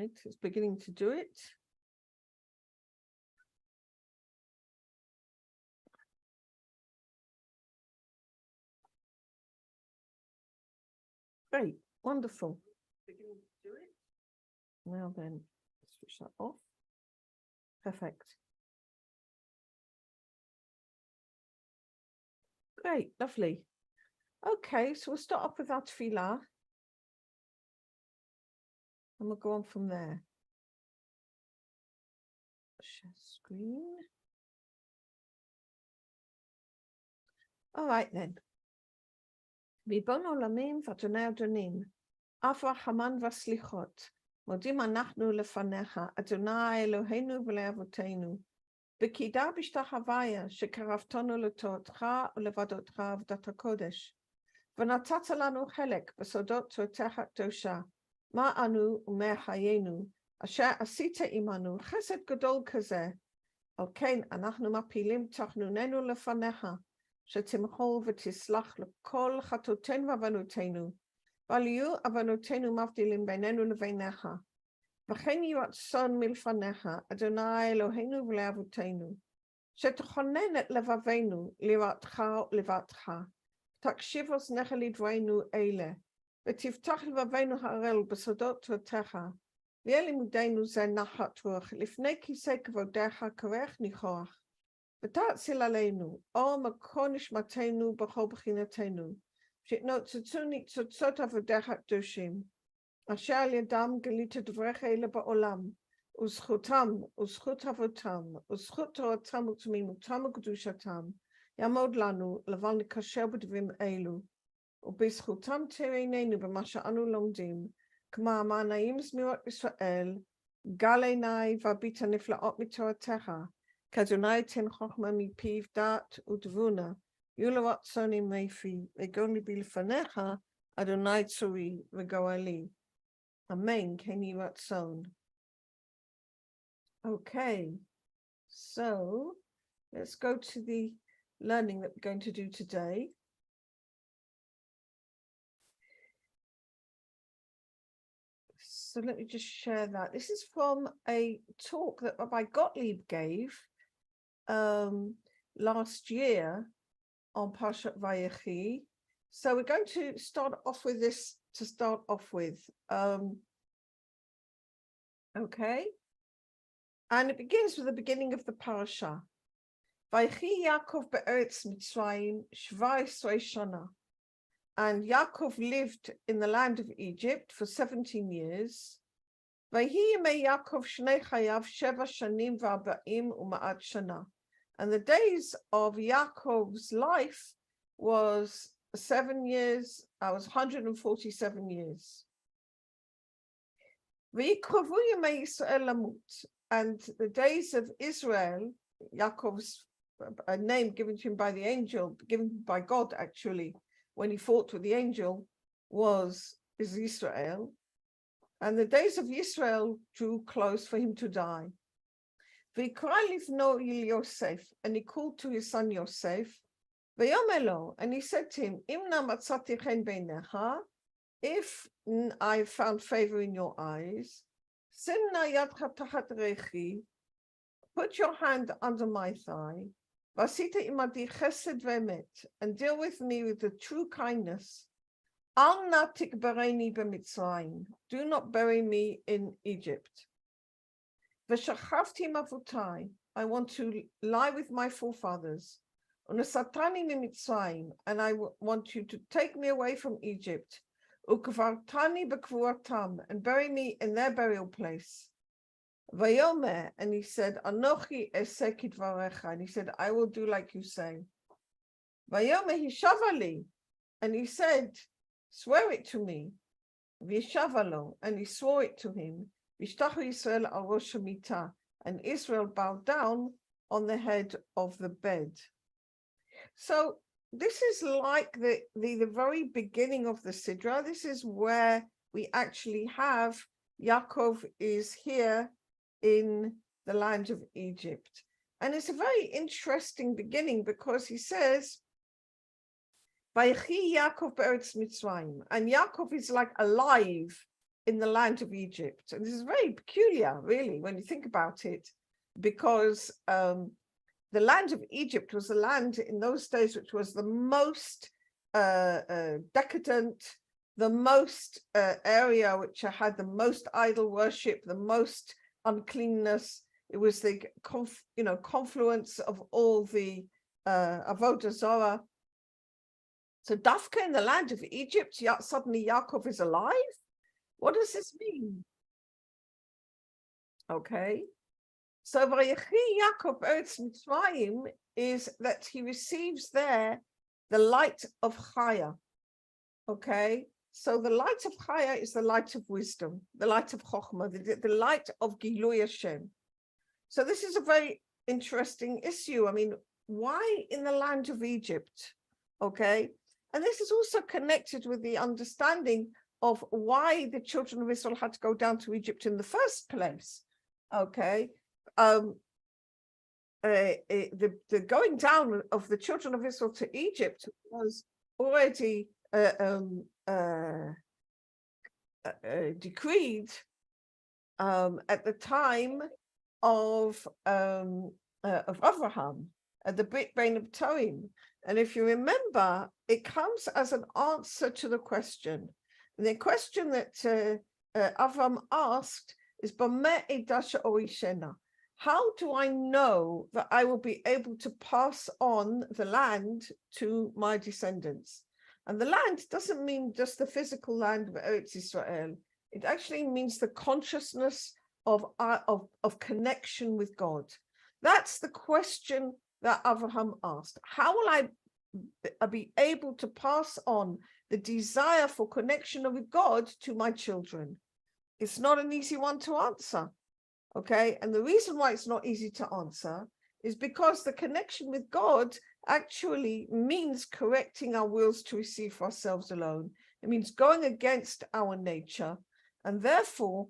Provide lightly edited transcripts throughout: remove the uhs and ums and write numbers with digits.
right, it's beginning to do it. Great, wonderful. Beginning to do it. Now then, switch that off. Perfect. Great, lovely. Okay, so we'll start off with our tefillah. And we'll go on from there. Share screen. All right then. Ribon olamim v'adonai adonim, af v'chaman v'slichot, modim anachnu lefanecha, Adonai Eloheinu v'le'avotenu, b'kida b'shtachavaya shekaravtonu לתורתך ולבדותך עבודת הקודש, ונתת לנו חלק בסודות תורתך הקדושה, מה אנו ומה חיינו, אשר עשית עמנו חסד גדול כזה, על כן אנחנו מפילים תחנוננו לפניך, שתמחול ותסלח לכל חטאותינו ועוונותינו, ועל יהיו עוונותינו מבדילים בינינו לבינך. וכן יהי רצון מלפניך, אדוני אלוהינו ולאבותינו, שתכונן את לבבינו ליראתך ולבבך, תקשיב אוזניך לדברינו אלה, ותפתח לבבינו הראל בסודות תורתך, ויהיה לימודנו זה נחת רוח, לפני כיסא כבודך כרך ניחוח. ותאציל עלינו, אור מקור נשמתנו בכל בחינתנו, שתנוצצו ניצוצות עבודיך הקדושים, אשר על ידם גלית דבריך אלה בעולם, וזכותם, וזכות אבותם, וזכות תורתם ותמימותם וקדושתם, יעמוד לנו, לבל נקשר בדברים אלו, ובזכותם תראיננו במה שאנו לומדים, כמו המענאים זמירות ישראל, גל עיני והביט הנפלאות מתורתך, כאדוני תן חוכמה מפיו דעת ותבונה, יהיו לרצון ימי פי, וגאון ליבי לפניך, אדוני צורי וגואלי. Amen. Can you rtzon? Okay, so let's go to the learning that we're going to do today. So let me just share that. This is from a talk that Rabbi Gottlieb gave last year on Parshat Vayechi. So we're going to start off with this to start off with. Okay. And it begins with the beginning of the parasha. Vayechi Yaakov be'eretz Mitzrayim 17 shana. And Yaakov lived in the land of Egypt for 17 years. Vayehi yemei Yaakov shnei chayav 7 shanim v'arba'im u'ma'at shana. And the days of Yaakov's life was 7 years, was 147 years. V'yikrovu yemei Yisrael lamut. And the days of Israel, Yaakov's a name given to him by the angel, given by God actually, when he fought with the angel, is Israel. And the days of Israel drew close for him to die. V'yikra livno Yosef, and he called to his son Yosef, v'yomer lo, and he said to him, Imna matzati chen beinecha, if I found favor in your eyes, simna yadcha tachat rechi, put your hand under my thigh, Vasita imadi chesed ve'emet, and deal with me with the true kindness. Al na tikbareni b'Mitzrayim, do not bury me in Egypt. V'shachavti mavutai, I want to lie with my forefathers. Unesatani miMitzrayim, and I want you to take me away from Egypt. Ukvartani b'kvuatam, and bury me in their burial place. Vayomer, and he said, Anochi eseh kidvarecha, and he said, I will do like you say. Vayomer hishavali, and he said, swear it to me. Vishavalo, and he swore it to him. Vishtachu Yisrael al rosh hamita, and Israel bowed down on the head of the bed. So this is like the very beginning of the Sidra. This is where we actually have Yaakov is here in the land of Egypt. And it's a very interesting beginning because he says, Vayechi Yaakov be'eretz Mitzrayim, and Yaakov is like alive in the land of Egypt. And this is very peculiar, really, when you think about it, because the land of Egypt was the land in those days which was the most decadent, the most area which had the most idol worship, the most uncleanness. It was the confluence of all the avodah zarah. So Dafka in the land of Egypt, suddenly Yaakov is alive. What does this mean? Okay, so Vayechi Yaakov Eretz Mitzrayim is that he receives there the light of Chaya. Okay, so the light of Chaya is the light of wisdom, the light of Chokhmah, the light of Gilui Hashem. So this is a very interesting issue. I mean, why in the land of Egypt? Okay, and this is also connected with the understanding of why the children of Israel had to go down to Egypt in the first place. Okay, the going down of the children of Israel to Egypt was already decreed at the time of Abraham at the Brit Bein of Toim. And if you remember, it comes as an answer to the question. And the question that Avram asked is, how do I know that I will be able to pass on the land to my descendants? And the land doesn't mean just the physical land of Eretz Israel. It actually means the consciousness of connection with God. That's the question that Abraham asked. How will I be able to pass on the desire for connection with God to my children? It's not an easy one to answer. Okay, and the reason why it's not easy to answer is because the connection with God actually means correcting our wills to receive for ourselves alone. It means going against our nature, and therefore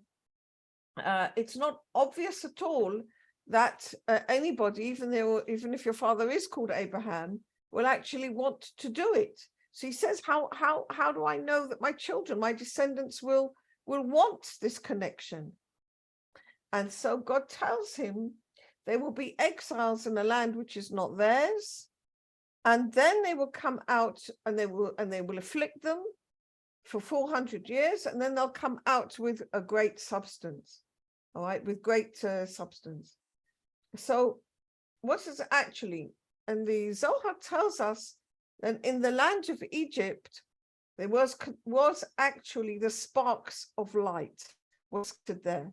it's not obvious at all that anybody, even if your father is called Abraham, will actually want to do it. So he says, how do I know that my children, my descendants will want this connection? And so God tells him they will be exiles in a land which is not theirs, and then they will come out and they will afflict them for 400 years, and then they'll come out with a great substance. All right, with great substance. So what is actually, and the Zohar tells us that in the land of Egypt, there was actually the sparks of light was there.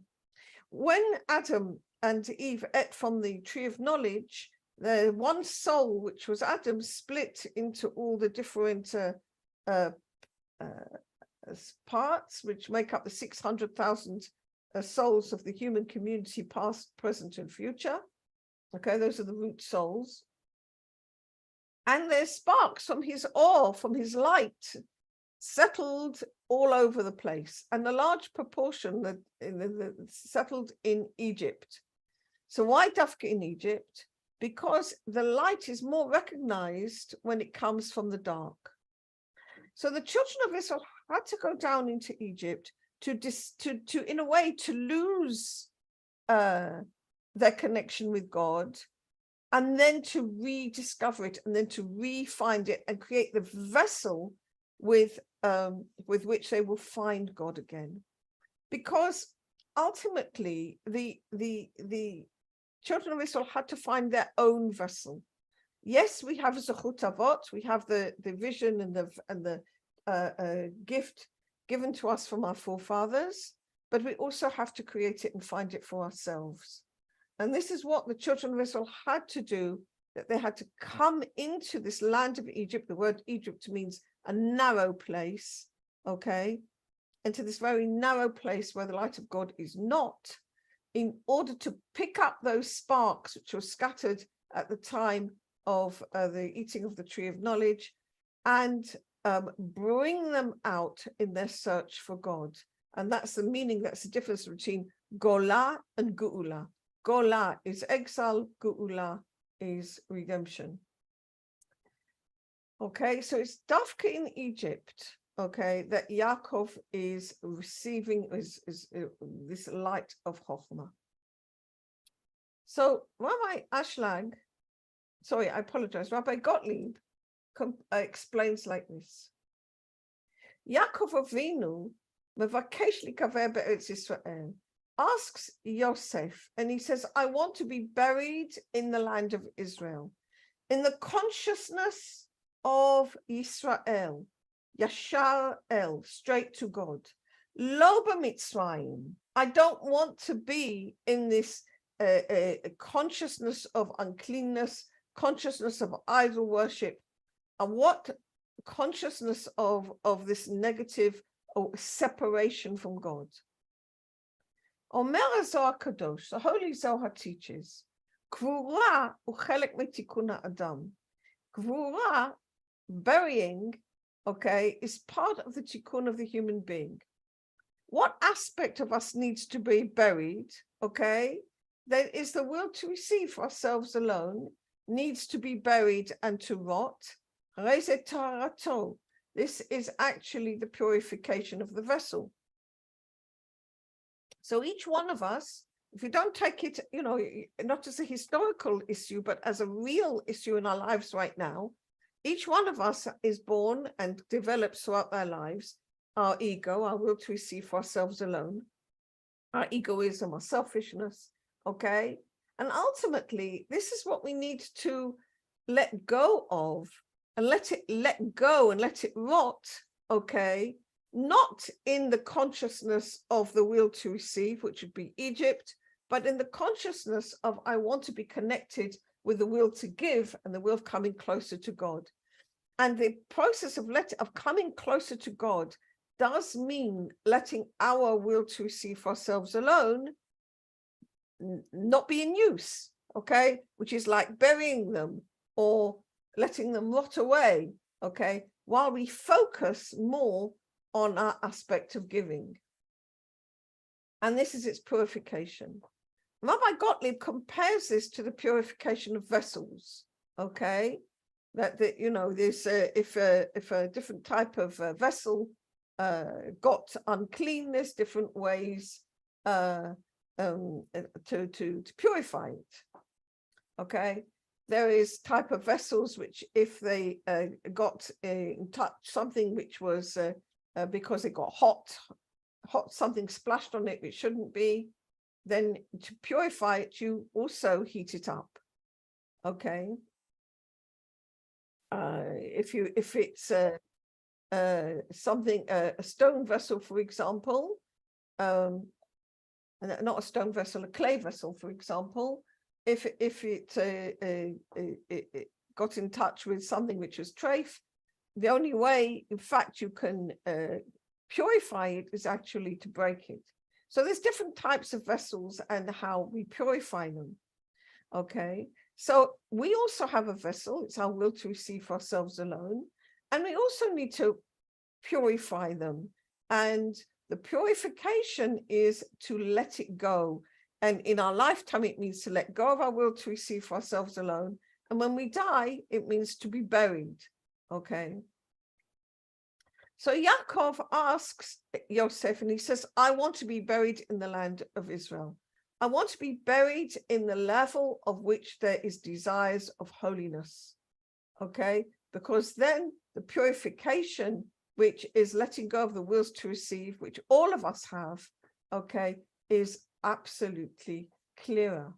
When Adam and Eve ate from the tree of knowledge, the one soul, which was Adam, split into all the different parts, which make up the 600,000 souls of the human community, past, present, and future. Okay, those are the root souls. And there's sparks from his ore, from his light, settled all over the place, and a large proportion that settled in Egypt. So why Dafka in Egypt? Because the light is more recognized when it comes from the dark. So the children of Israel had to go down into Egypt to in a way to lose their connection with God, and then to rediscover it, and then to re-find it and create the vessel with which they will find God again. Because ultimately the children of Israel had to find their own vessel. Yes, we have Zechut Avot, we have the vision and the gift given to us from our forefathers, but we also have to create it and find it for ourselves. And this is what the children of Israel had to do, that they had to come into this land of Egypt. The word Egypt means a narrow place, okay, into this very narrow place where the light of God is not, in order to pick up those sparks which were scattered at the time of the eating of the tree of knowledge, and bring them out in their search for God. And that's the meaning, that's the difference between Gola and Geula. Gola is exile, Geula is redemption. Okay, so it's Dafka in Egypt, okay, that Yaakov is receiving this light of Chokhmah. So Rabbi Ashlag, sorry, I apologize, Rabbi Gottlieb explains like this. Yaakov Avinu, mevakesh likaver be'eretz Yisrael, asks Yosef, and he says, I want to be buried in the land of Israel, in the consciousness of Israel, Yashar El, straight to God. Lo b'Mitzrayim, I don't want to be in this consciousness of uncleanness, consciousness of idol worship, and what consciousness of this negative separation from God. Omer Zohar Kadosh, the Holy Zohar teaches, Gvura uchelek mitikun ha'adam. Gvura, burying, okay, is part of the tikkun of the human being. What aspect of us needs to be buried, okay? That is the will to receive for ourselves alone, needs to be buried and to rot. This is actually the purification of the vessel. So each one of us, if you don't take it, not as a historical issue, but as a real issue in our lives right now, each one of us is born and develops throughout our lives our ego, our will to receive for ourselves alone, our egoism, our selfishness, okay? And ultimately, this is what we need to let go of and let go and let it rot, okay? Not in the consciousness of the will to receive, which would be Egypt, but in the consciousness of I want to be connected with the will to give and the will of coming closer to God. And the process of coming closer to God does mean letting our will to receive for ourselves alone not be in use, okay? Which is like burying them or letting them rot away, okay? While we focus more on our aspect of giving. And this is its purification. Rabbi Gottlieb compares this to the purification of vessels, okay? That there's if a different type of vessel got uncleanness, different ways to purify it, okay? There is type of vessels which, if they got in touch something which was because it got hot, something splashed on it which shouldn't be, then to purify it, you also heat it up, okay? If it's something, a stone vessel, for example, not a stone vessel, a clay vessel, for example, if it got in touch with something which was treif, the only way, in fact, you can purify it is actually to break it. So there's different types of vessels and how we purify them, okay? So we also have a vessel, it's our will to receive for ourselves alone, and we also need to purify them. And the purification is to let it go. And in our lifetime, it means to let go of our will to receive for ourselves alone. And when we die, it means to be buried, okay? So Yaakov asks Yosef, and he says, I want to be buried in the land of Israel. I want to be buried in the level of which there is desires of holiness, okay? Because then the purification, which is letting go of the wills to receive, which all of us have, okay, is absolutely clearer.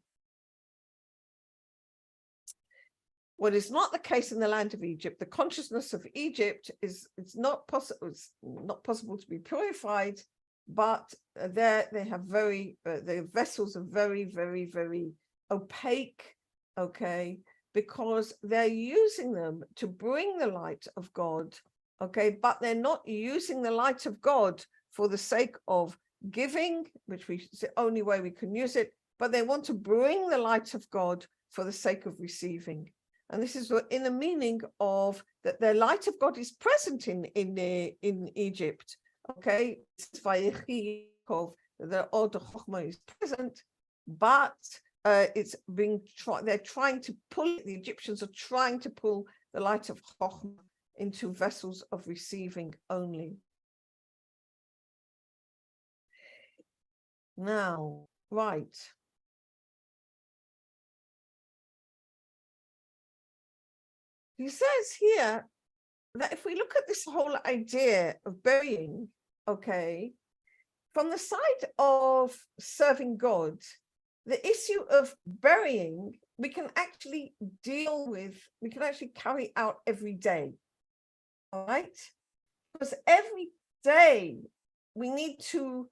What is not the case in the land of Egypt, the consciousness of Egypt it's not possible to be purified, but there they have the vessels are very, very, very opaque, okay, because they're using them to bring the light of God, okay, but they're not using the light of God for the sake of giving, which is the only way we can use it, but they want to bring the light of God for the sake of receiving. And this is in the meaning of that the light of God is present in Egypt. Okay, the Order Chokhmah is present, but it's being they're trying to pull. The Egyptians are trying to pull the light of Chokhmah into vessels of receiving only. Now, right. He says here that if we look at this whole idea of burying, okay, from the side of serving God, the issue of burying, we can actually deal with, we can actually carry out every day, all right? Because every day we need to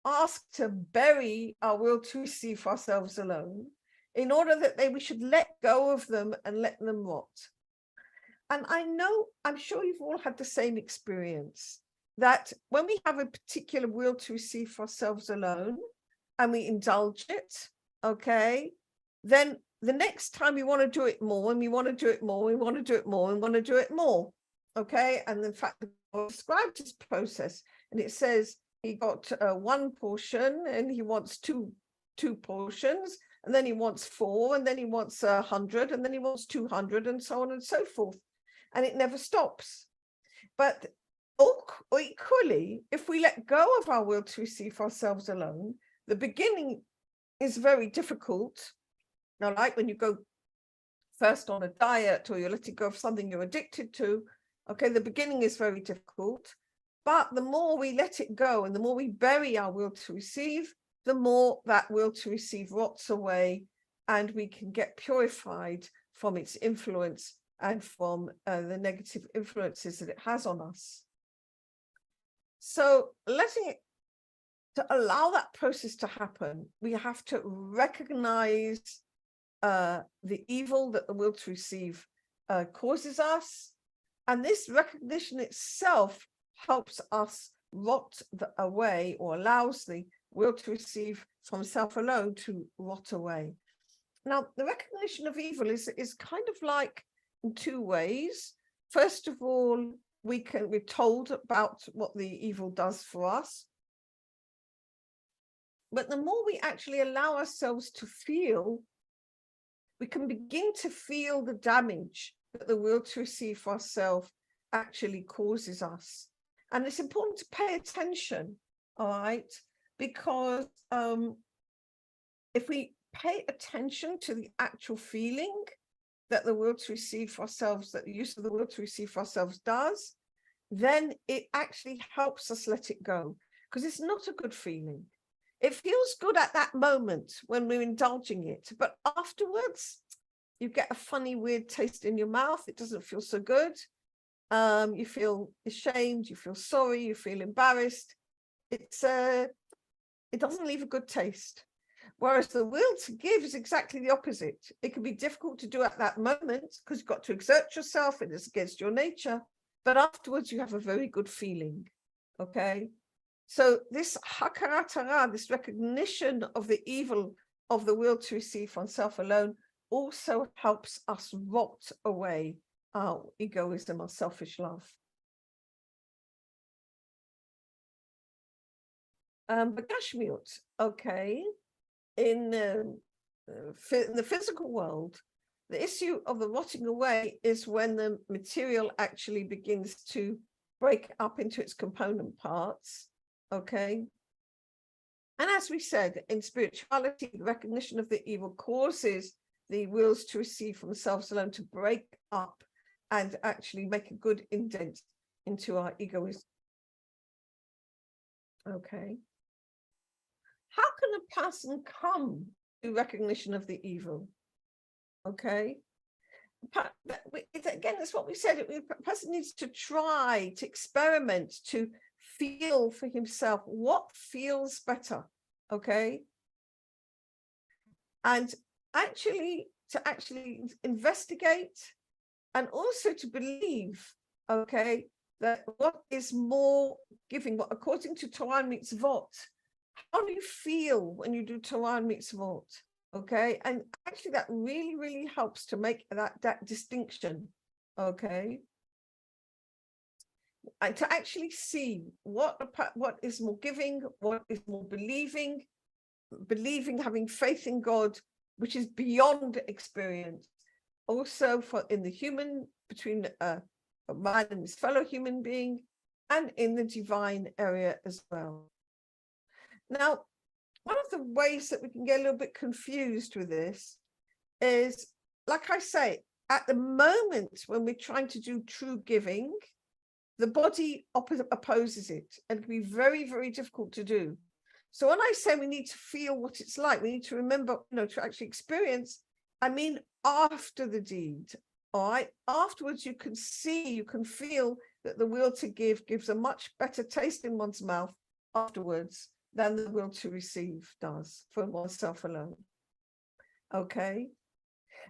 ask to bury our will to receive for ourselves alone, in order that we should let go of them and let them rot. And I'm sure you've all had the same experience, that when we have a particular will to receive for ourselves alone and we indulge it, okay, then the next time we want to do it more, and we want to do it more, we want to do it more, and we want to do it more, okay? And in fact, God described this process, and it says he got one portion, and he wants two portions, and then he wants 4, and then he wants 100, and then he wants 200, and so on and so forth. And it never stops. But equally, if we let go of our will to receive for ourselves alone, the beginning is very difficult. Now, like when you go first on a diet, or you're letting go of something you're addicted to, okay, the beginning is very difficult. But the more we let it go and the more we bury our will to receive, the more that will to receive rots away, and we can get purified from its influence and from the negative influences that it has on us. So to allow that process to happen, we have to recognize the evil that the will to receive causes us. And this recognition itself helps us rot away, or allows the will to receive from self alone to rot away. Now, the recognition of evil is kind of like in 2 ways. First of all, we're told about what the evil does for us. But the more we actually allow ourselves to feel, we can begin to feel the damage that the will to receive for ourselves actually causes us. And it's important to pay attention, all right? Because if we pay attention to the actual feeling that the will to receive for ourselves, that the use of the will to receive for ourselves does, then it actually helps us let it go, because it's not a good feeling. It feels good at that moment when we're indulging it, but afterwards you get a funny, weird taste in your mouth. It doesn't feel so good. You feel ashamed, you feel sorry, you feel embarrassed. It doesn't leave a good taste. Whereas the will to give is exactly the opposite. It can be difficult to do at that moment because you've got to exert yourself, and it's against your nature. But afterwards, you have a very good feeling. Okay. So this hakarat hara, this recognition of the evil of the will to receive from self alone, also helps us rot away our egoism, our selfish love. Bagashmiut, okay. In the physical world, the issue of the rotting away is when the material actually begins to break up into its component parts, okay? And as we said, in spirituality, the recognition of the evil causes the wills to receive from themselves alone to break up and actually make a good indent into our egoism. Okay. How can a person come to recognition of the evil? Okay. Again, that's what we said. A person needs to try, to experiment, to feel for himself what feels better. Okay. And to actually investigate, and also to believe, okay, that what is more giving, what according to Torah and mitzvot, how do you feel when you do Torah and mitzvot? Okay, and actually that really, really helps to make that distinction. Okay, and to actually see what is more giving, what is more believing, having faith in God, which is beyond experience. Also, in the human, between of man and his fellow human being, and in the divine area as well. Now, one of the ways that we can get a little bit confused with this is, like I say, at the moment when we're trying to do true giving, the body opposes it, and it can be very, very difficult to do. So when I say we need to feel what it's like, we need to remember, to actually experience, I mean after the deed, all right? Afterwards, you can see, you can feel that the will to give gives a much better taste in one's mouth afterwards than the will to receive does for oneself alone, okay?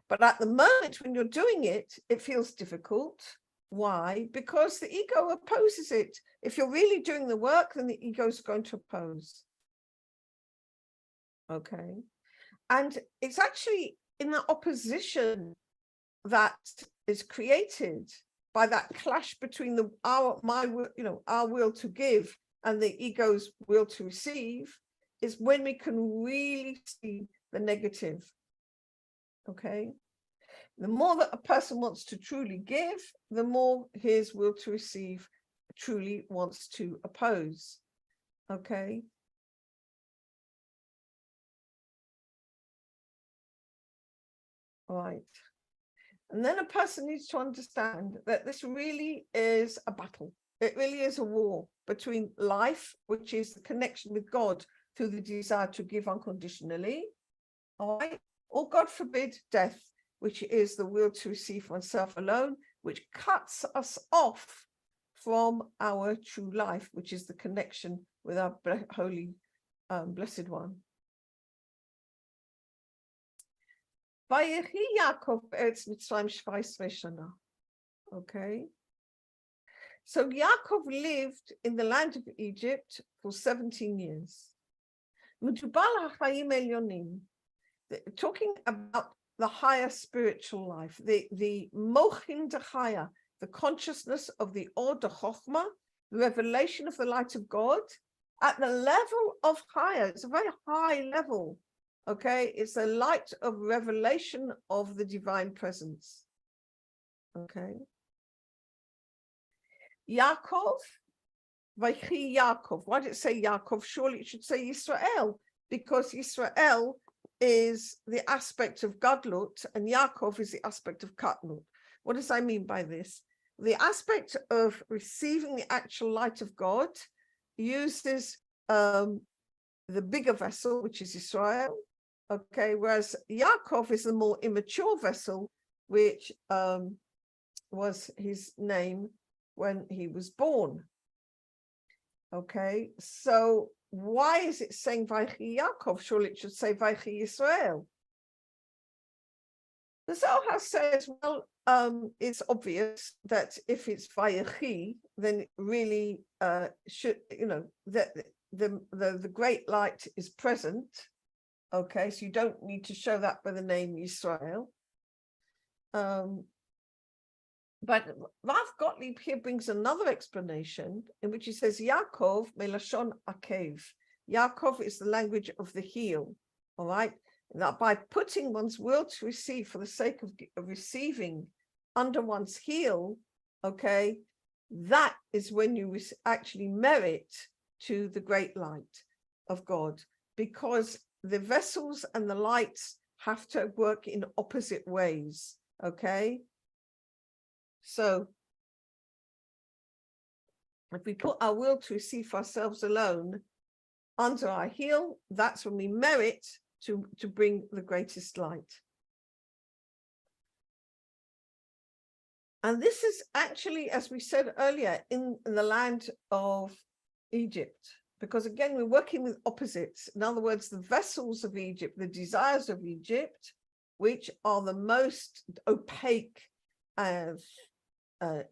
But at the moment when you're doing it, it feels difficult. Why? Because the ego opposes it. If you're really doing the work, then the ego is going to oppose. Okay. And it's actually in the opposition that is created by that clash between our will to give and the ego's will to receive, is when we can really see the negative. Okay. The more that a person wants to truly give, the more his will to receive truly wants to oppose. Okay. All right. And then a person needs to understand that this really is a battle. It really is a war between life, which is the connection with God through the desire to give unconditionally, all right, or God forbid, death, which is the will to receive oneself alone, which cuts us off from our true life, which is the connection with our holy, blessed one. Vayechi Yaakov be'eretz Mitzrayim 17 shana. Okay. So Yaakov lived in the land of Egypt for 17 years. Talking about the higher spiritual life, the mochin dechaya, the consciousness of the or de chokhmah, the revelation of the light of God, at the level of higher. It's a very high level. Okay, it's a light of revelation of the divine presence. Okay. Yaakov, Vayechi Yaakov. Why did it say Yaakov? Surely it should say Yisrael, because Yisrael is the aspect of Gadlut and Yaakov is the aspect of Katnut. What does I mean by this? The aspect of receiving the actual light of God uses the bigger vessel, which is Israel. Okay, whereas Yaakov is the more immature vessel, which was his name when he was born. Okay, so why is it saying Vayechi Yaakov? Surely it should say Vayechi Yisrael. The Zohar says, well, it's obvious that if it's Vayechi, then it really should, that the great light is present. Okay, so you don't need to show that by the name Yisrael. But Rav Gottlieb here brings another explanation in which he says Yaakov melashon akev. Yaakov is the language of the heel. All right, that by putting one's will to receive for the sake of receiving under one's heel, okay, that is when you actually merit to the great light of God, because the vessels and the lights have to work in opposite ways. Okay. So if we put our will to receive ourselves alone under our heel, that's when we merit to bring the greatest light. And this is actually, as we said earlier, in the land of Egypt, because again, we're working with opposites. In other words, the vessels of Egypt, the desires of Egypt, which are the most opaque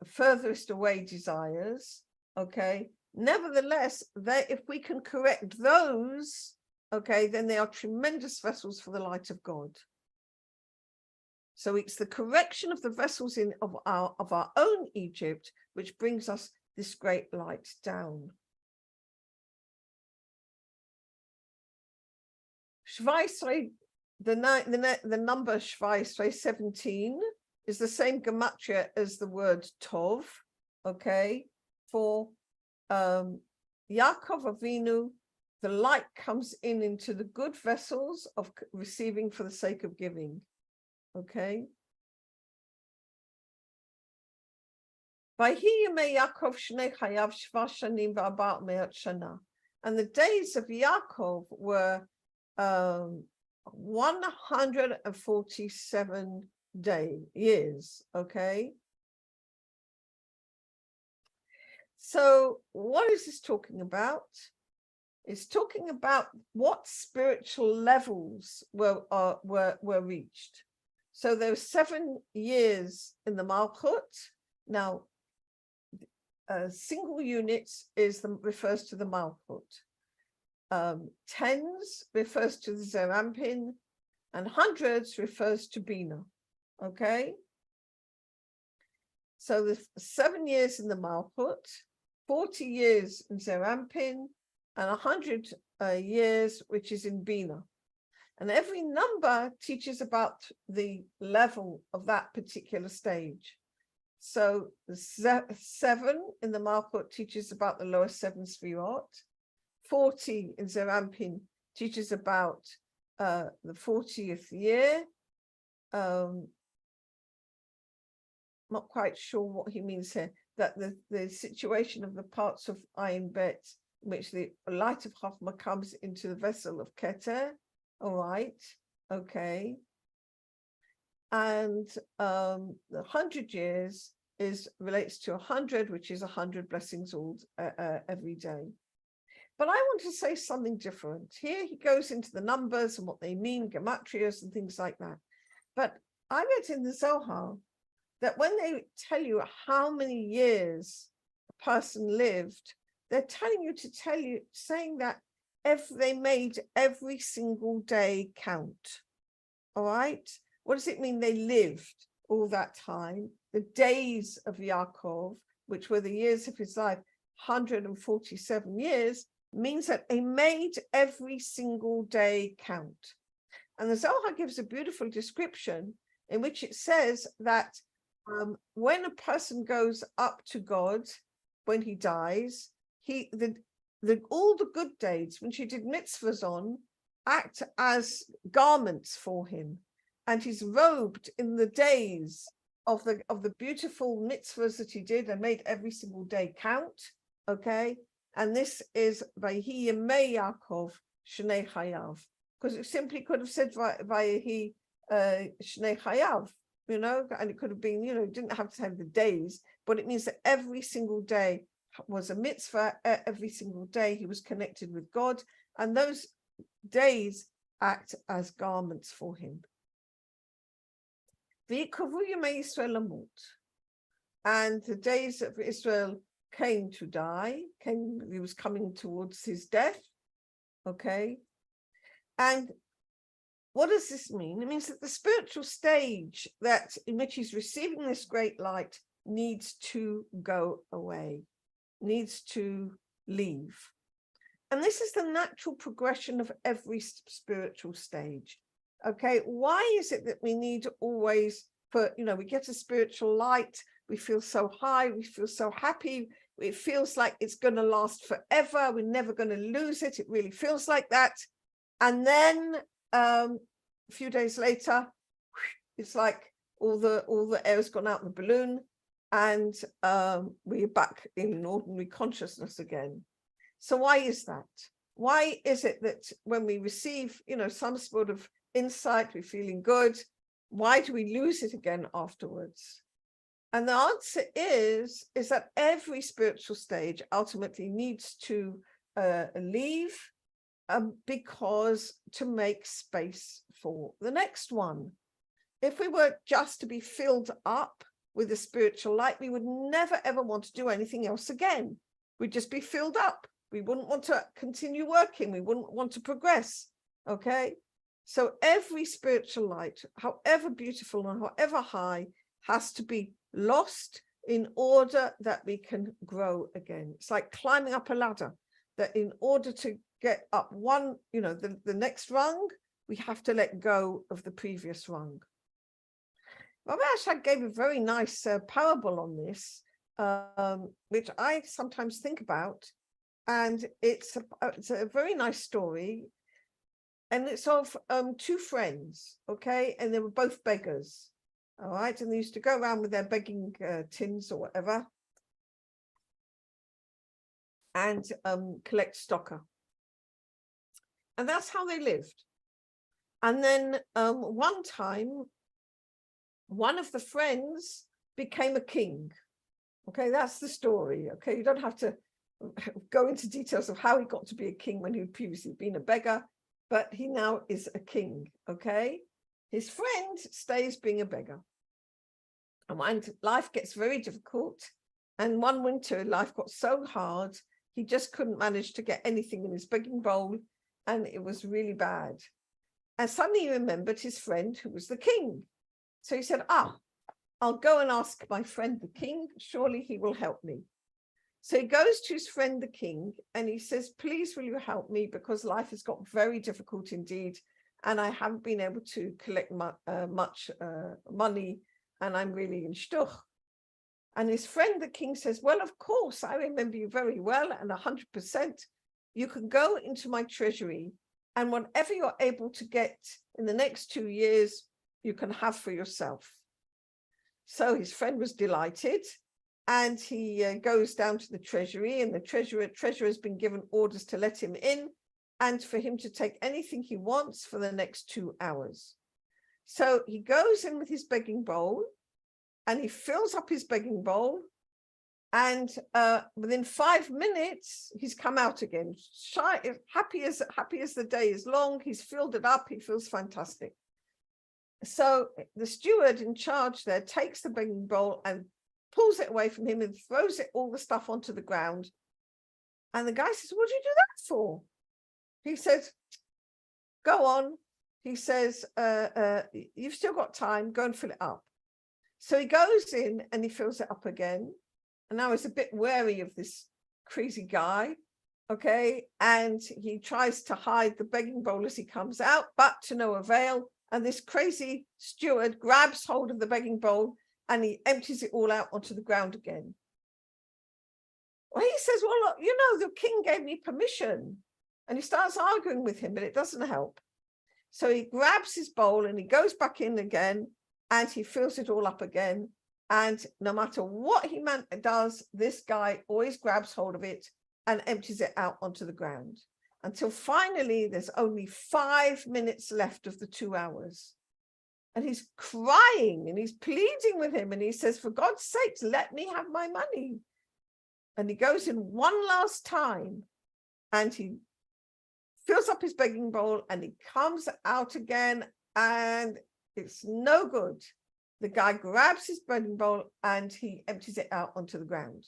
furthest away desires, okay, nevertheless, if we can correct those, okay, then they are tremendous vessels for the light of God. So it's the correction of the vessels of our own Egypt which brings us this great light down. The number 17 is the same gematria as the word Tov, okay? For Yaakov Avinu, the light comes into the good vessels of receiving for the sake of giving, okay? And the days of Yaakov were 147 years, okay? So what is this talking about? It's talking about what spiritual levels were reached. So there were 7 years in the Malchut. Now, single units refers to the Malchut. Tens refers to the Zerampin, and hundreds refers to Bina. Okay? So the 7 years in the Malchut, 40 years in Zerampin, and 100 years, which is in Bina. And every number teaches about the level of that particular stage. So the 7 in the Malchut teaches about the lower 7 Sfirot. 40 in Zerampin teaches about the 40th year. Not quite sure what he means here, that the situation of the parts of Ayin Bet, in which the light of Chokhmah comes into the vessel of Keter. All right, okay. And the 100 years relates to 100, which is 100 blessings all every day. But I want to say something different. Here he goes into the numbers and what they mean, gematrias and things like that. But I read in the Zohar that when they tell you how many years a person lived, they're telling you saying that if they made every single day count. All right? What does it mean they lived all that time? The days of Yaakov, which were the years of his life, 147 years, means that they made every single day count. And the Zohar gives a beautiful description in which it says that when a person goes up to God, when he dies, all the good days, when she did mitzvahs on, act as garments for him, and he's robed in the days of the beautiful mitzvahs that he did and made every single day count. Okay, and this is Vayhi Yemei Yaakov Shnei Chayav, because it simply could have said Vayhi Shnei Chayav, and it could have been, it didn't have to have the days, but it means that every single day was a mitzvah. Every single day he was connected with God, and those days act as garments for him. And the days of Israel came to die. He was coming towards his death. Okay, and what does this mean? It means that the spiritual stage in which he's receiving this great light needs to go away, needs to leave. And this is the natural progression of every spiritual stage. Okay, why is it that we need always, we get a spiritual light, we feel so high, we feel so happy, it feels like it's going to last forever, we're never going to lose it, it really feels like that. And then a few days later, it's like all the air's gone out the balloon, and we're back in ordinary consciousness again. So why is that? Why is it that when we receive, some sort of insight, we're feeling good, why do we lose it again afterwards? And the answer is that every spiritual stage ultimately needs to leave, because to make space for the next one. If we were just to be filled up with the spiritual light, we would never ever want to do anything else again. We'd just be filled up. We wouldn't want to continue working. We wouldn't want to progress. Okay, so every spiritual light, however beautiful and however high, has to be lost in order that we can grow again. It's like climbing up a ladder, that in order to get up one, the next rung, we have to let go of the previous rung. Rabbi Ashag gave a very nice parable on this, which I sometimes think about, and it's a very nice story, and it's of two friends, okay, and they were both beggars, all right, and they used to go around with their begging tins or whatever, and collect stocker, and that's how they lived. And then one time, one of the friends became a king. Okay, that's the story. Okay, you don't have to go into details of how he got to be a king when he'd previously been a beggar, but he now is a king. Okay, his friend stays being a beggar. And when life gets very difficult, and one winter life got so hard, he just couldn't manage to get anything in his begging bowl, and it was really bad. And suddenly he remembered his friend who was the king. So he said, I'll go and ask my friend the king, surely he will help me. So he goes to his friend the king and he says, please will you help me, because life has got very difficult indeed, and I haven't been able to collect much money, and I'm really in shtuch. And his friend the king says, well, of course, I remember you very well, and 100%, you can go into my treasury, and whatever you're able to get in the next 2 years, you can have for yourself. So his friend was delighted, and he goes down to the treasury, and the treasurer has been given orders to let him in and for him to take anything he wants for the next 2 hours. So he goes in with his begging bowl, and he fills up his begging bowl, and within 5 minutes he's come out again, happy as the day is long. He's filled it up, he feels fantastic. So the steward in charge there takes the begging bowl and pulls it away from him and throws all the stuff onto the ground. And the guy says, what did you do that for? He says, go on. He says, you've still got time, go and fill it up. So he goes in and he fills it up again. And now he's a bit wary of this crazy guy, okay? And he tries to hide the begging bowl as he comes out, but to no avail. And this crazy steward grabs hold of the begging bowl and he empties it all out onto the ground again. Well, he says, well, look, you know, the king gave me permission. And he starts arguing with him, but it doesn't help. So he grabs his bowl and he goes back in again and he fills it all up again. And no matter what he does, this guy always grabs hold of it and empties it out onto the ground, until finally there's only 5 minutes left of the 2 hours. And he's crying and he's pleading with him. And he says, for God's sakes, let me have my money. And he goes in one last time and he fills up his begging bowl and he comes out again, and it's no good. The guy grabs his begging bowl and he empties it out onto the ground.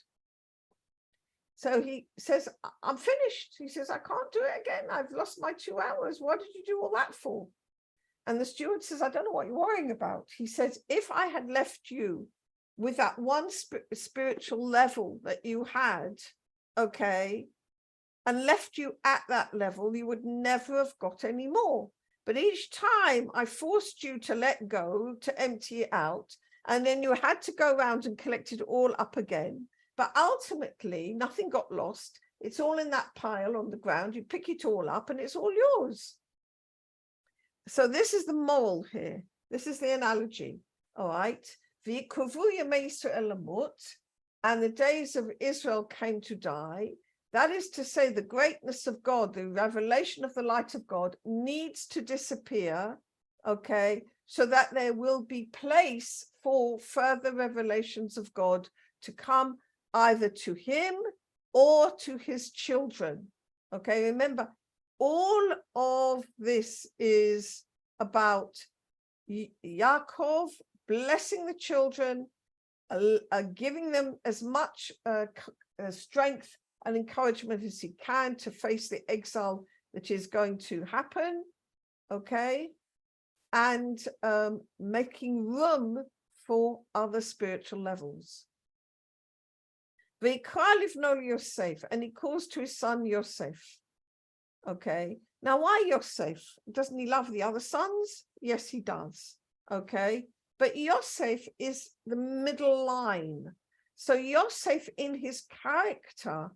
So he says, I'm finished. He says, I can't do it again. I've lost my 2 hours. What did you do all that for? And the steward says, I don't know what you're worrying about. He says, if I had left you with that one spiritual level that you had, okay, and left you at that level, you would never have got any more. But each time I forced you to let go, to empty it out, and then you had to go around and collect it all up again. But ultimately, nothing got lost. It's all in that pile on the ground. You pick it all up and it's all yours. So this is the moral here. This is the analogy. All right. And the days of Israel came to die. That is to say, the greatness of God, the revelation of the light of God needs to disappear, okay, so that there will be place for further revelations of God to come, either to him or to his children. Okay, remember, all of this is about Yaakov blessing the children, giving them as much strength and encouragement as he can to face the exile that is going to happen, okay, and making room for other spiritual levels. Yosef, and he calls to his son Yosef. Okay, now why Yosef? Doesn't he love the other sons? Yes, he does. Okay, but Yosef is the middle line. So Yosef in his character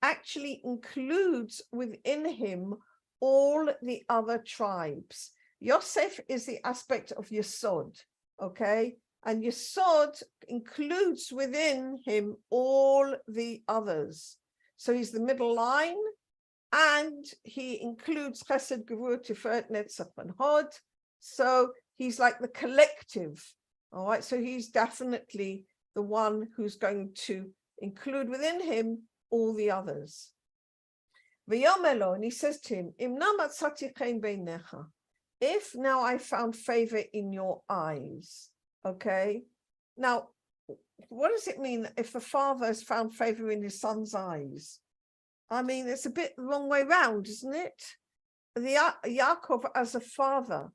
actually includes within him all the other tribes. Yosef is the aspect of Yesod, okay? And Yesod includes within him all the others. So he's the middle line, and he includes Chesed, Gevurah, Tiferet, Netzach, and Hod. So he's like the collective, all right? So he's definitely the one who's going to include within him all the others. And he says to him, if now I found favor in your eyes, okay? Now, what does it mean if the father has found favor in his son's eyes? I mean, it's a bit the wrong way round, isn't it? Yaakov, as a father,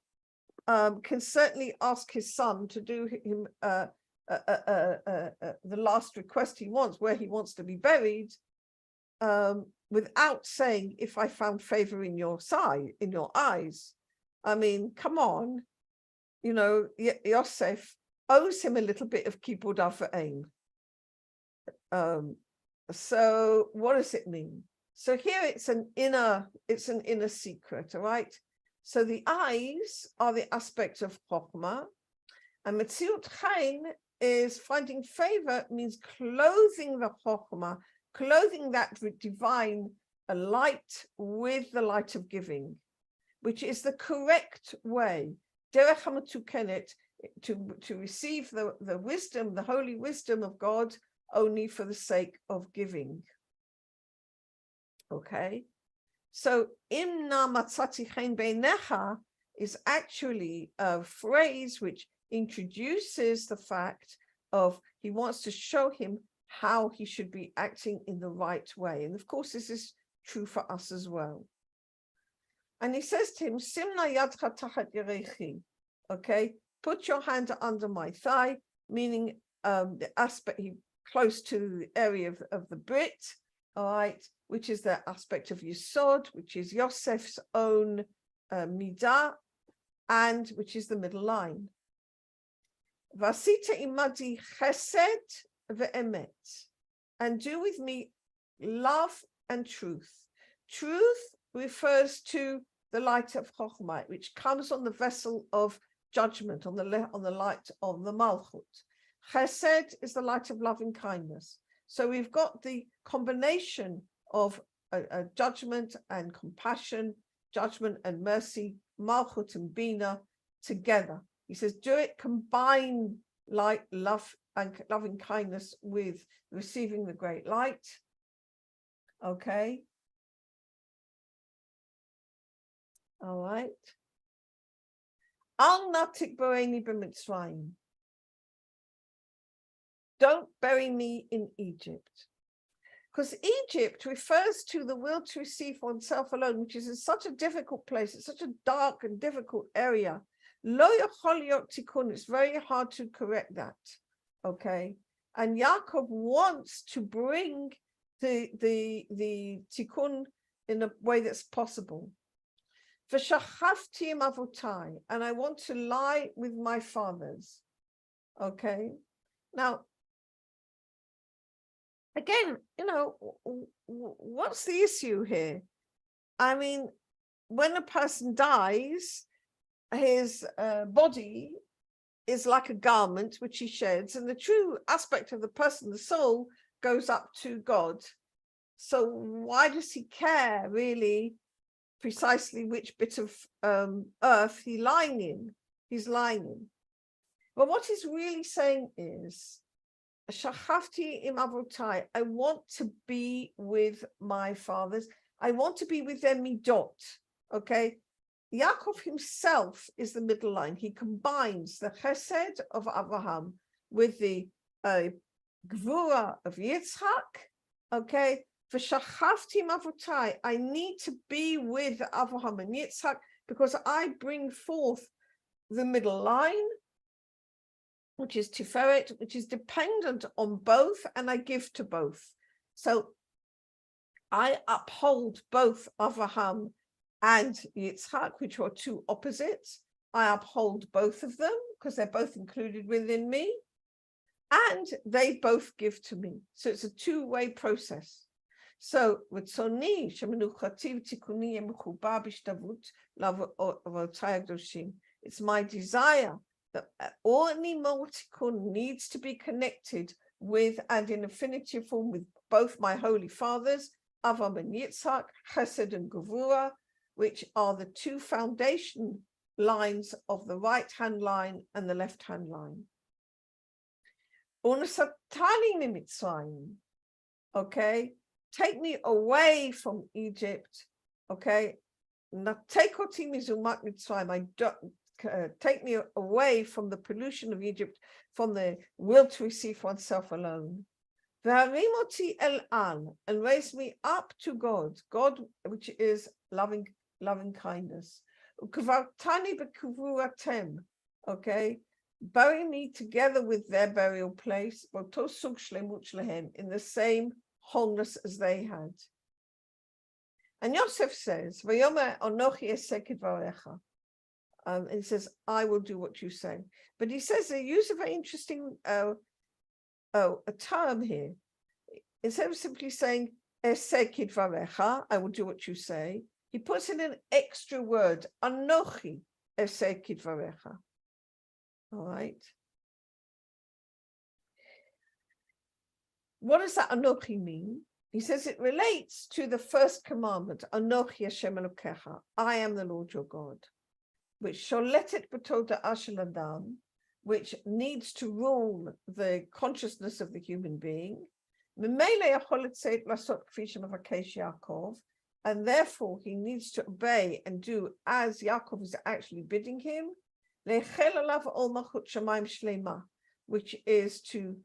can certainly ask his son to do him the last request he wants, where he wants to be buried, without saying, if I found favor in your eyes. I mean, come on, you know, Yosef owes him a little bit of kibud ava'im. So what does it mean? So here it's an inner secret, all right? So the eyes are the aspect of Chokhmah, and Metziut Chaim is finding favor, means clothing the Chokhmah, clothing that divine light with the light of giving, which is the correct way, derech ha'metukenet, to receive the wisdom, the holy wisdom of God, only for the sake of giving. Okay, so imna matzati chen beinecha is actually a phrase which introduces the fact of he wants to show him how he should be acting in the right way. And of course, this is true for us as well. And he says to him, Simna yadcha tachat yerechi, okay, put your hand under my thigh, meaning the aspect, close to the area of the Brit, all right, which is the aspect of Yesod, which is Yosef's own midah, and which is the middle line. Vasita imadi chesed ve'emet, and do with me love and truth. Truth refers to the light of Chokhmah, which comes on the vessel of judgment, on the light of the Malchut. Chesed is the light of loving kindness. So we've got the combination of a judgment and compassion, judgment and mercy, Malchut and Bina together. He says, do it, combine light, love, and loving kindness with receiving the great light. Okay. All right. Al natik boreini b'Mitzrayim. Don't bury me in Egypt. Because Egypt refers to the will to receive oneself alone, which is in such a difficult place. It's such a dark and difficult area. Lo yachol liot tikun. It's very hard to correct that. Okay. And Yaakov wants to bring the tikkun in a way that's possible. V'shachavti im avotai, and I want to lie with my fathers. Okay. Now, again, you know, what's the issue here? I mean, when a person dies, his body is like a garment which he sheds, and the true aspect of the person, the soul, goes up to God. So why does he care really precisely which bit of earth he's lying in? But what he's really saying is, Shachavti im avotai, I want to be with my fathers. I want to be with their midot. Okay, Yaakov himself is the middle line. He combines the chesed of Abraham with the gvura of Yitzhak. Okay, for Shachavti im avotai, I need to be with Abraham and Yitzhak because I bring forth the middle line, which is Tiferet, which is dependent on both, and I give to both. So I uphold both Avraham and Yitzhak, which are two opposites. I uphold both of them, because they're both included within me, and they both give to me. So it's a two-way process. So רצוני שמנוחתי ותיקוני יהיה מחובר בהשתוות לאבותיי הקדושים. It's my desire that all more tikkun needs to be connected with and in affinity form with both my holy fathers, Avraham and Yitzhak, Chesed and Gevurah, which are the two foundation lines of the right-hand line and the left-hand line. Unsatani mimitzrayim, okay? Take me away from Egypt, okay? Take me away from the pollution of Egypt, from the will to receive oneself alone. V'harimoti el al, and raise me up to God, God which is loving kindness. Ukvartani b'kuvuratem, okay? Bury me together with their burial place, in the same wholeness as they had. And Yosef says, and he says, I will do what you say. But he says they use a very interesting a term here. Instead of simply saying, I will do what you say, he puts in an extra word, Anochi eseh kidvarecha. All right. What does that Anochi mean? He says it relates to the first commandment, Anochi Hashem Elokecha, I am the Lord your God, which sholetet b'toda'ah shel adam, which needs to rule the consciousness of the human being. Memele yachol letzeit lasot kfi shemavakesh Yaakov, and therefore he needs to obey and do as Yaakov is actually bidding him, lechel alav ol malchut shamayim shlema, which is to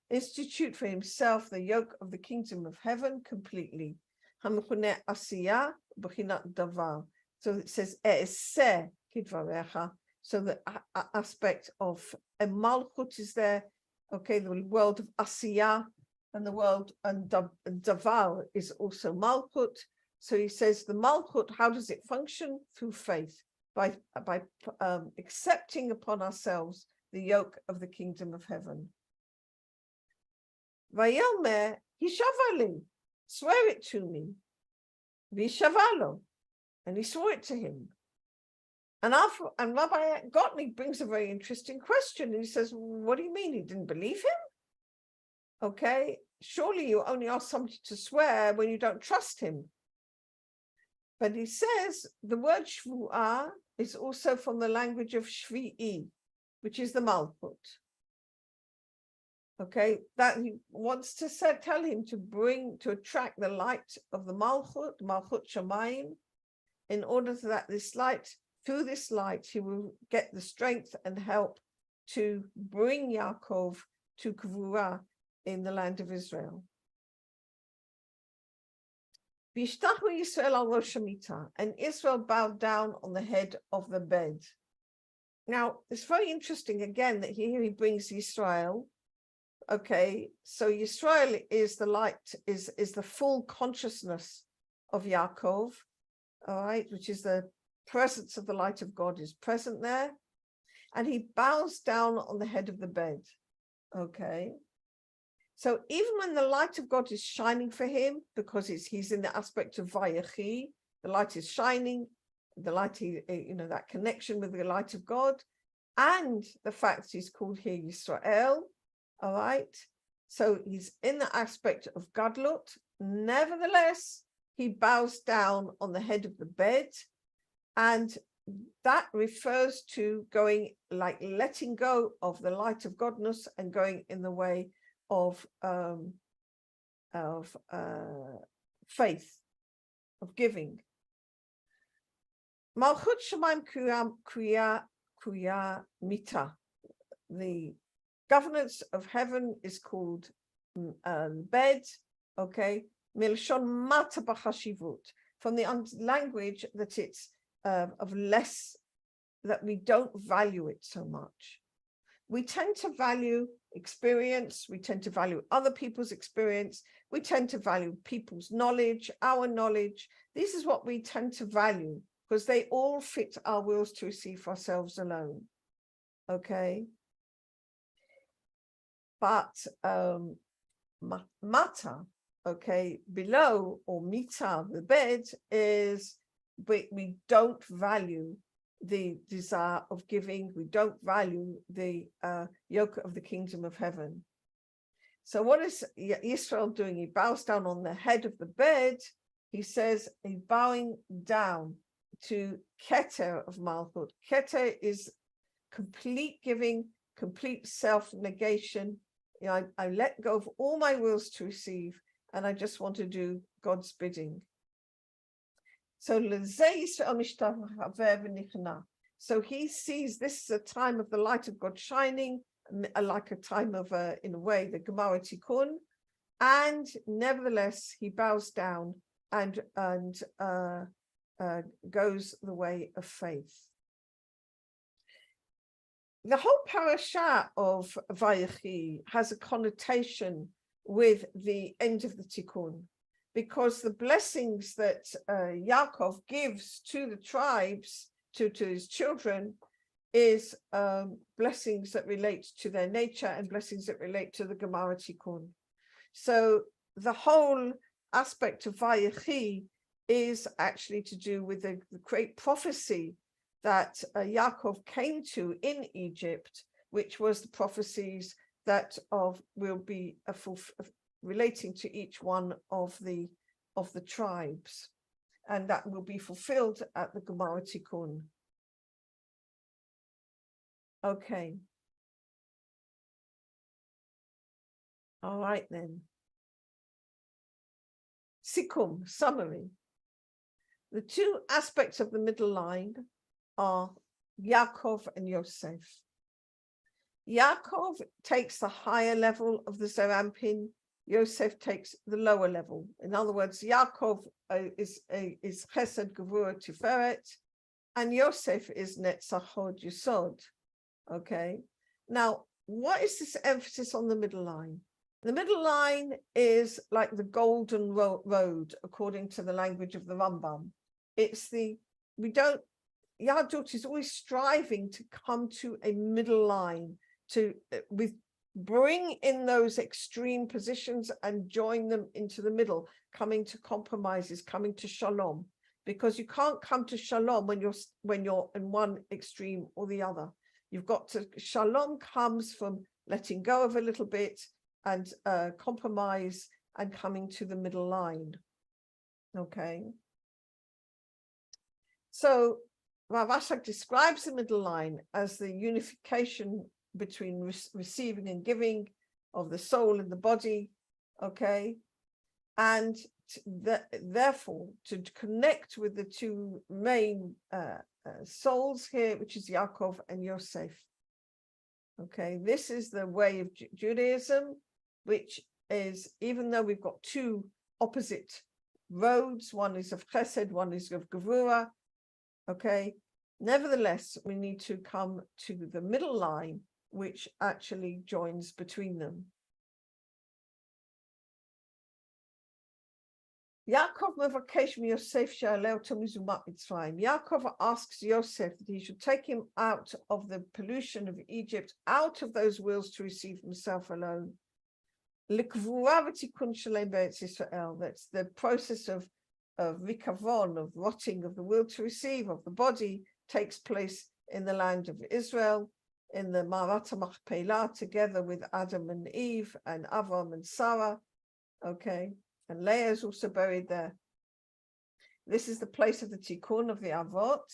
institute for himself the yoke of the kingdom of heaven completely. Hamechuneh asiyah b'chinat davar. So it says e'eseh kidvarecha. So the aspect of a malchut is there. Okay, the world of asiyah and the world and davar is also malchut. So he says the malchut, how does it function? Through faith, by accepting upon ourselves the yoke of the kingdom of heaven. Vayomer hishavali, swear it to me. Vishavalo, and he swore it to him. And Rabbi Gottlieb brings a very interesting question. He says, what do you mean? He didn't believe him? Okay, surely you only ask somebody to swear when you don't trust him. But he says the word shvu'ah is also from the language of shvi'i, which is the malchut. Okay, that he wants to tell him to attract the light of the malchut shamayim, in order that this light, through this light, he will get the strength and help to bring Yaakov to Gevurah in the land of Israel. V'yishtachu Yisrael al rosh hamita, and Israel bowed down on the head of the bed. Now, it's very interesting again that here he brings Yisrael. Okay, so Yisrael is the light, is the full consciousness of Yaakov, all right, which is the presence of the light of God is present there, and he bows down on the head of the bed. Okay, so even when the light of God is shining for him, because he's in the aspect of Vayechi, the light is shining, the light, that connection with the light of God, and the fact he's called here Yisrael, all right, so he's in the aspect of Gadlut. Nevertheless, he bows down on the head of the bed, and that refers to going, like letting go of the light of Godness and going in the way of faith, of giving. Malchut Shamayim Kriya Mita. The governance of heaven is called bed. Okay, Milshon Mata B'Chashivut, from the language that it's of less, that we don't value it so much. We tend to value experience, we tend to value other people's experience, we tend to value people's knowledge, our knowledge. This is what we tend to value, because they all fit our wills to receive ourselves alone. okay? But mata, okay, below, or mita, the bed, is we don't value the desire of giving. We don't value the yoke of the kingdom of heaven. So what is Israel doing? He bows down on the head of the bed. He says he's bowing down to Keter of Malchut. Keter is complete giving, complete self-negation. You know, I let go of all my wills to receive, and I just want to do God's bidding. So he sees this is a time of the light of God shining, like a time of, in a way, the Gemara Tikkun, and nevertheless he bows down and goes the way of faith. The whole parasha of Vayechi has a connotation with the end of the Tikkun, because the blessings that Yaakov gives to the tribes, to his children, is blessings that relate to their nature and blessings that relate to the Gemara Tikkun. So the whole aspect of Vayechi is actually to do with the great prophecy that Yaakov came to in Egypt, which was the prophecies that will be relating to each one of the tribes, and that will be fulfilled at the Gemara Tikkun. Okay. All right then. Sikum, summary. The two aspects of the middle line are Yaakov and Yosef. Yaakov takes the higher level of the Zerampin, Yosef takes the lower level. In other words, Yaakov is Chesed, Gevurah, Tiferet, and Yosef is Netzach, Hod, Yesod. Okay. Now, what is this emphasis on the middle line? The middle line is like the golden road, according to the language of the Rambam. It's Yahadut is always striving to come to a middle line, to bring in those extreme positions and join them into the middle, coming to compromises, coming to shalom, because you can't come to shalom when you're in one extreme or the other. You've got to, shalom comes from letting go of a little bit and compromise and coming to the middle line. Okay. So Rav Ashak describes the middle line as the unification between receiving and giving of the soul and the body. Okay. And therefore, to connect with the two main souls here, which is Yaakov and Yosef. Okay, this is the way of Judaism, which is, even though we've got two opposite roads, one is of Chesed, one is of Gevurah, okay, nevertheless, we need to come to the middle line, which actually joins between them. Yaakov asks Yosef that he should take him out of the pollution of Egypt, out of those wills to receive himself alone. That's the process of rikavon, of rotting of the will to receive of the body, takes place in the land of Israel, in the Marat Machpelah, together with Adam and Eve and Avram and Sarah. Okay. And Leah is also buried there. This is the place of the Tikkun of the Avot.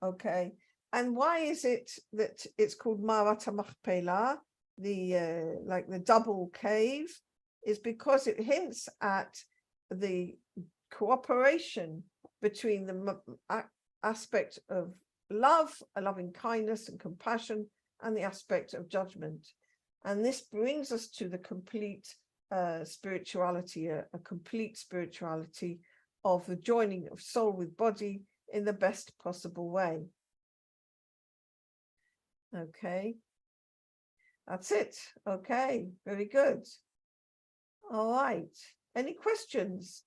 Okay. And why is it that it's called Marat Machpelah, like the double cave? Is because it hints at the cooperation between the aspect of love, a loving kindness and compassion, and the aspect of judgment. And this brings us to the complete spirituality, a complete spirituality of the joining of soul with body in the best possible way. Okay, that's it. Okay, very good. All right, any questions?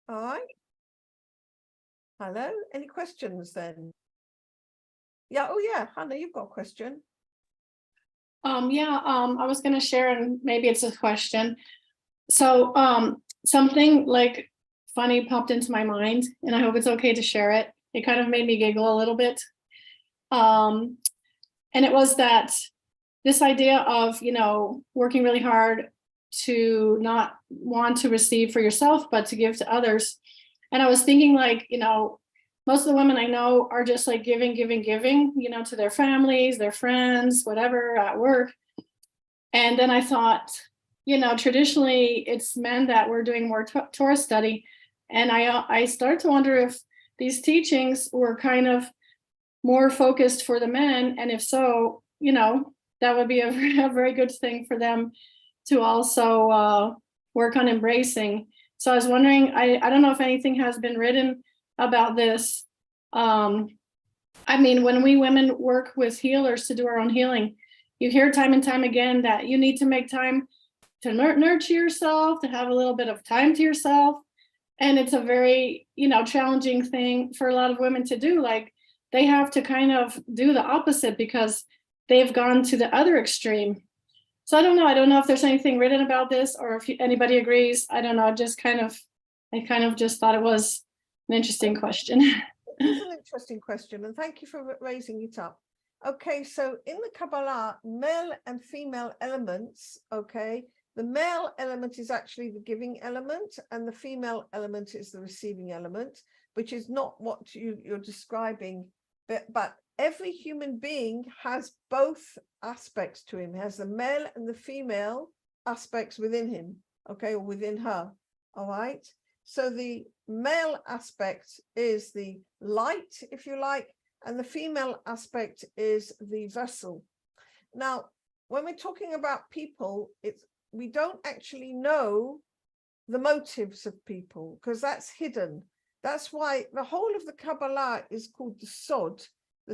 All right. Hello, any questions then? Yeah, oh yeah, Hannah, you've got a question. I was going to share, and maybe it's a question. So something like funny popped into my mind, and I hope it's okay to share it. It kind of made me giggle a little bit. And it was that this idea of, working really hard to not want to receive for yourself, but to give to others. And I was thinking, like, most of the women I know are just like giving, to their families, their friends, whatever, at work. And then I thought, traditionally it's men that were doing more Torah study. And I started to wonder if these teachings were kind of more focused for the men. And if so, that would be a very good thing for them to also work on embracing. So I was wondering, I don't know if anything has been written about this. I mean, when we women work with healers to do our own healing, you hear time and time again that you need to make time to nurture yourself, to have a little bit of time to yourself. And it's a very, challenging thing for a lot of women to do. Like, they have to kind of do the opposite because they've gone to the other extreme. So I don't know if there's anything written about this, or if anybody agrees. I don't know. I kind of just thought it was an interesting question. It's an interesting question, and thank you for raising it up. Okay, so in the Kabbalah, male and female elements, okay, the male element is actually the giving element, and the female element is the receiving element, which is not what you're describing, but every human being has both aspects to him, has the male and the female aspects within him, okay, or within her, all right? So the male aspect is the light, if you like, and the female aspect is the vessel. Now, when we're talking about people, we don't actually know the motives of people because that's hidden. That's why the whole of the Kabbalah is called the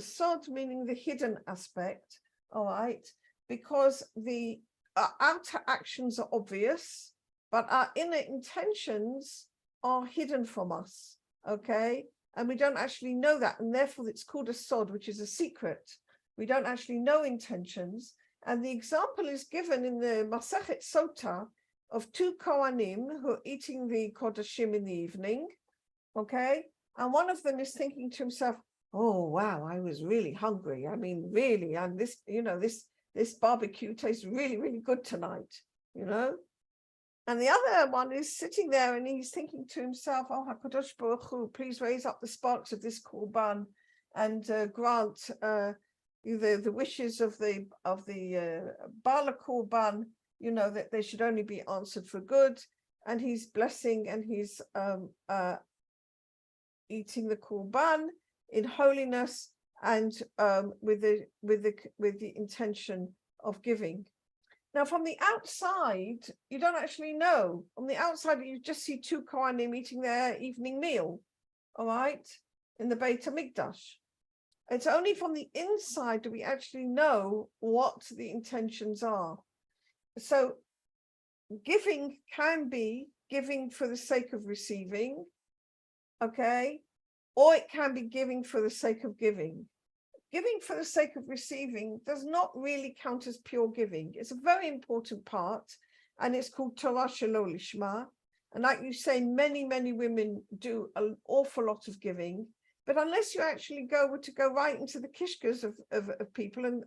Sod meaning the hidden aspect, all right, because the outer actions are obvious, but our inner intentions are hidden from us, okay? And we don't actually know that, and therefore it's called a sod, which is a secret. We don't actually know intentions. And the example is given in the Masechet Sota of two Kohanim who are eating the Kodashim in the evening, okay? And one of them is thinking to himself, oh, wow, I was really hungry. I mean, really, and this, this barbecue tastes really, really good tonight, And the other one is sitting there and he's thinking to himself, oh, HaKadosh Baruch Hu, please raise up the sparks of this Korban and grant the wishes of the Bala Korban, that they should only be answered for good. And he's blessing and he's eating the Korban in holiness and with the intention of giving. Now, from the outside, you don't actually know. On the outside, you just see two Kohanim eating their evening meal, all right, in the Beit HaMikdash. It's only from the inside do we actually know what the intentions are. So giving can be giving for the sake of receiving, okay, or it can be giving for the sake of giving. Giving for the sake of receiving does not really count as pure giving. It's a very important part, and it's called Torah Shelo Lishma. And like you say, many, many women do an awful lot of giving, but unless you actually go right into the kishkas of people, and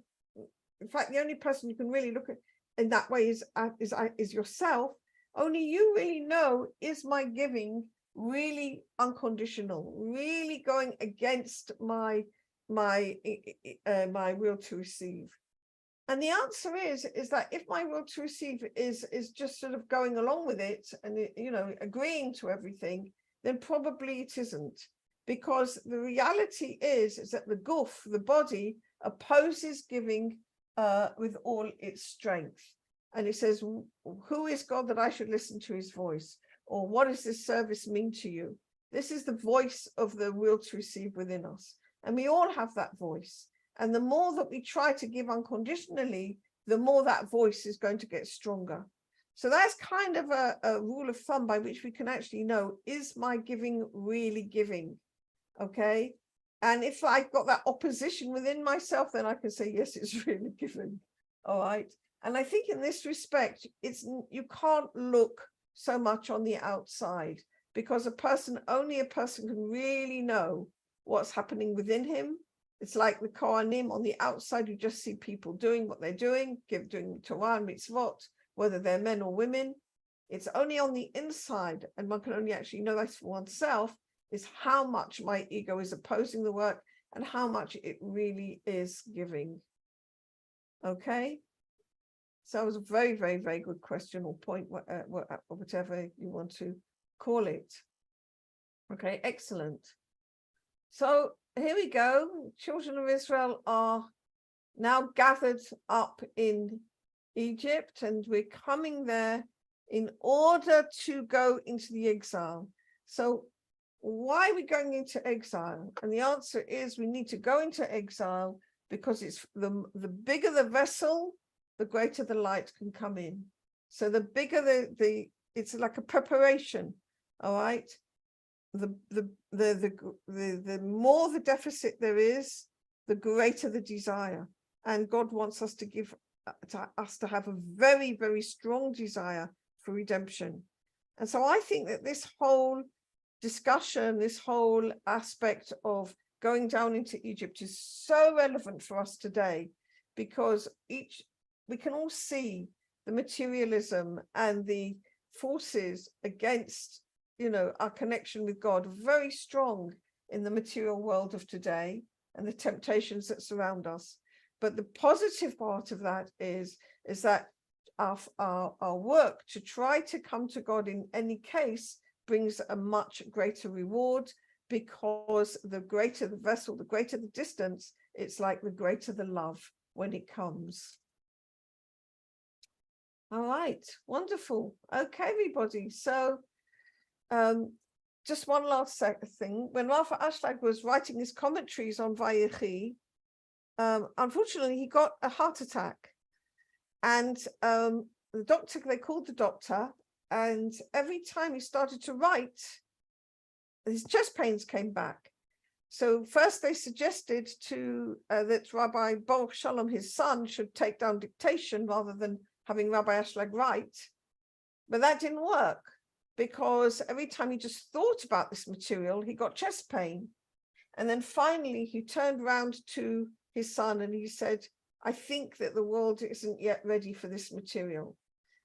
in fact, the only person you can really look at in that way is yourself. Only you really know, is my giving really unconditional, really going against my will to receive? And the answer is that if my will to receive is just sort of going along with it and agreeing to everything, then probably it isn't, because the reality is that the guf, the body, opposes giving with all its strength. And it says, who is God that I should listen to his voice? Or what does this service mean to you? This is the voice of the will to receive within us. And we all have that voice. And the more that we try to give unconditionally, the more that voice is going to get stronger. So that's kind of a rule of thumb by which we can actually know, is my giving really giving? Okay. And if I've got that opposition within myself, then I can say, yes, it's really given. All right. And I think in this respect, you can't look so much on the outside, because only a person can really know what's happening within him. It's like the Kohanim on the outside, you just see people doing what they're doing, doing Torah and mitzvot, whether they're men or women. It's only on the inside, and one can only actually know that for oneself, is how much my ego is opposing the work and how much it really is giving. Okay? So it was a very, very, very good question or point, whatever you want to call it. Okay, excellent. So here we go. Children of Israel are now gathered up in Egypt, and we're coming there in order to go into the exile. So why are we going into exile? And the answer is we need to go into exile because it's the bigger the vessel, the greater the light can come in. So the bigger it's like a preparation. All right. The more the deficit there is, the greater the desire. And God wants us to have a very, very strong desire for redemption. And so I think that this whole discussion, this whole aspect of going down into Egypt is so relevant for us today, because we can all see the materialism and the forces against, our connection with God very strong in the material world of today, and the temptations that surround us. But the positive part of that is that our work to try to come to God in any case brings a much greater reward, because the greater the vessel, the greater the distance, it's like the greater the love when it comes. All right, wonderful. Okay, everybody. So just one last thing. When Rav Ashlag was writing his commentaries on Vayechi, unfortunately, he got a heart attack. And they called the doctor, and every time he started to write, his chest pains came back. So first they suggested that Rabbi Baruch Shalom, his son, should take down dictation rather than having Rabbi Ashlag write. But that didn't work, because every time he just thought about this material, he got chest pain. And then finally he turned around to his son and he said, I think that the world isn't yet ready for this material.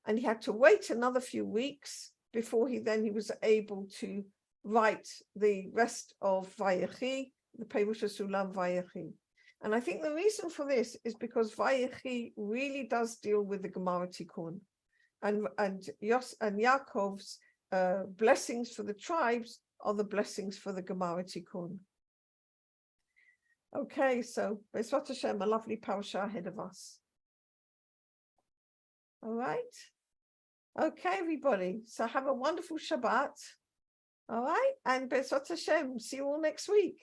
And he had to wait another few weeks before he was able to write the rest of Vayechi, the Perush Sulam Vayechi. And I think the reason for this is because Vayechi really does deal with the Gemara Tikkun, and Yaakov's blessings for the tribes are the blessings for the Gemara Tikkun. Okay, so B'ezrat Hashem, a lovely parasha ahead of us. All right. Okay, everybody. So have a wonderful Shabbat. All right, and B'ezrat Hashem, see you all next week.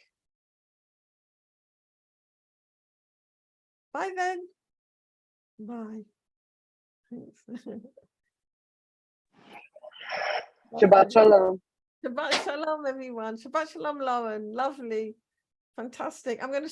Bye then. Bye. Shabbat Shalom. Shabbat Shalom, everyone. Shabbat Shalom, Lauren. Lovely. Fantastic. I'm going to